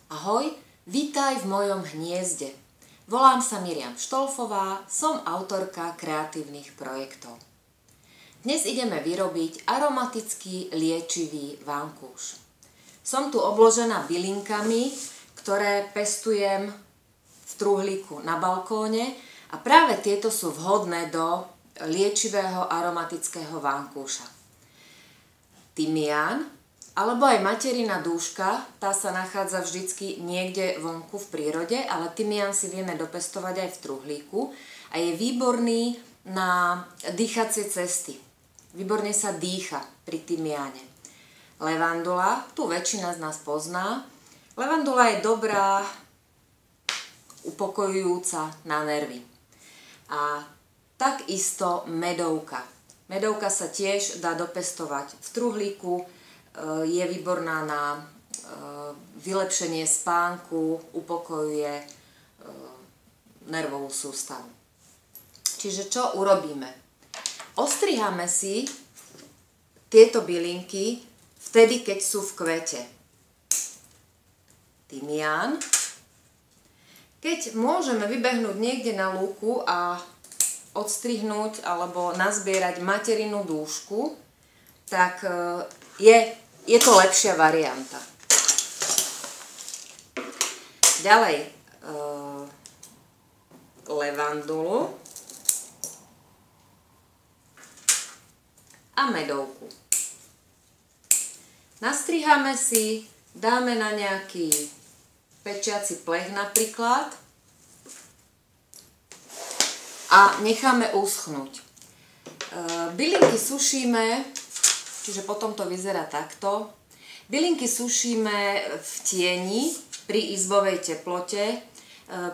Ahoj, vítaj v mojom hniezde. Volám sa Miriam Štolfová, som autorka kreatívnych projektov. Dnes ideme vyrobiť aromatický liečivý vankúš. Som tu obložená bylinkami, ktoré pestujem v truhlíku na balkóne a práve tieto sú vhodné do liečivého aromatického vankúša. Tymián alebo aj materina dúška, tá sa nachádza vždycky niekde vonku v prírode, ale tymián si vieme dopestovať aj v truhlíku a je výborný na dýchacie cesty. Výborne sa dýcha pri tymiáne. Levandula, tu väčšina z nás pozná. Levandula je dobrá, upokojujúca na nervy. A takisto medovka. Medovka sa tiež dá dopestovať v truhlíku, je výborná na vylepšenie spánku, upokojuje nervovú sústavu. Čiže čo urobíme? Ostriháme si tieto bylinky vtedy, keď sú v kvete. Tymián. Keď môžeme vybehnúť niekde na lúku a odstrihnúť alebo nazbierať materinú dúšku, tak je to lepšia varianta. Ďalej levandulu a medovku. Nastriháme si, dáme na nejaký pečiaci plech napríklad a necháme uschnúť. Bylinky sušíme, čiže potom to vyzerá takto. Bylinky sušíme v tieni pri izbovej teplote.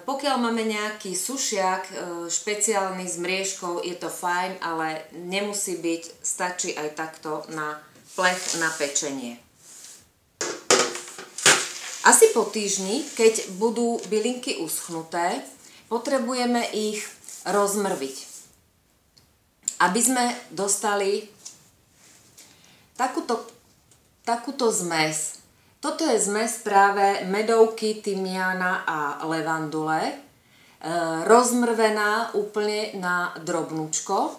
Pokiaľ máme nejaký sušiak špeciálny s mriežkou, je to fajn, ale nemusí byť, stačí aj takto na plech na pečenie. Asi po týždni, keď budú bylinky uschnuté, potrebujeme ich rozmrviť, aby sme dostali takúto zmes. Toto je zmes práve medovky, tymiána a levandule, rozmrvená úplne na drobnúčko,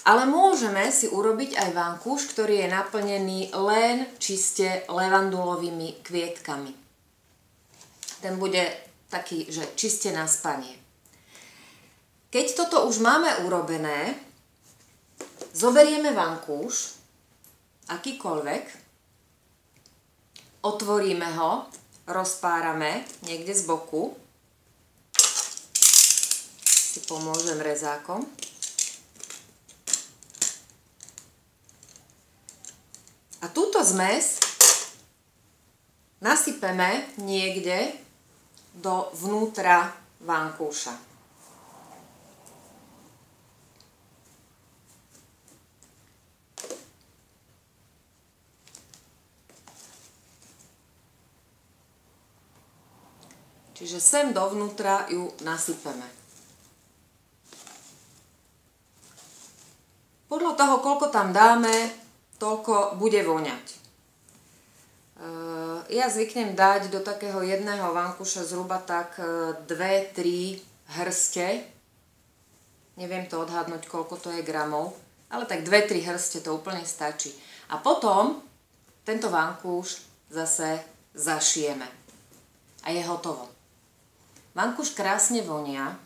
ale môžeme si urobiť aj vankúš, ktorý je naplnený len čiste levandulovými kvietkami. Ten bude taký, že čiste na spanie. Keď toto už máme urobené, zoberieme vankúš, akýkoľvek, otvoríme ho, rozpárame niekde z boku, si pomôžem rezákom. A túto zmes nasypeme niekde do vnútra vankúša. Čiže sem dovnútra ju nasypeme. Podľa toho, koľko tam dáme, toľko bude voňať. Ja zvyknem dať do takého jedného vankúša zhruba tak 2-3 hrste. Neviem to odhadnúť, koľko to je gramov, ale tak 2-3 hrste to úplne stačí. A potom tento vankúš zase zašijeme. A je hotovo. Vankúš krásne vonia,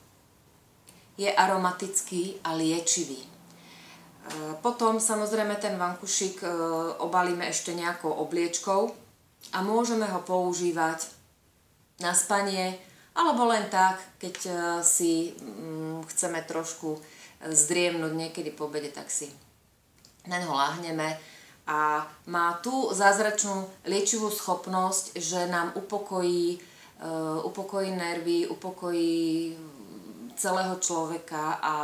je aromatický a liečivý. Potom samozrejme ten vankúšik obalíme ešte nejakou obliečkou a môžeme ho používať na spanie alebo len tak, keď si chceme trošku zdriemnúť niekedy po obede, tak si na ho láhneme a má tú zázračnú liečivú schopnosť, že nám upokojí nervy, upokojí celého človeka a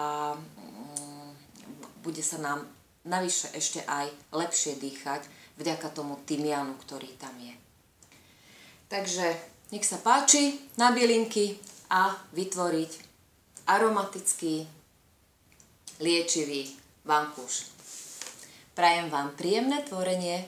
bude sa nám navyše ešte aj lepšie dýchať vďaka tomu tymiánu, ktorý tam je. Takže nech sa páči na bylinky a vytvoriť aromatický, liečivý vankúš. Prajem vám príjemné tvorenie.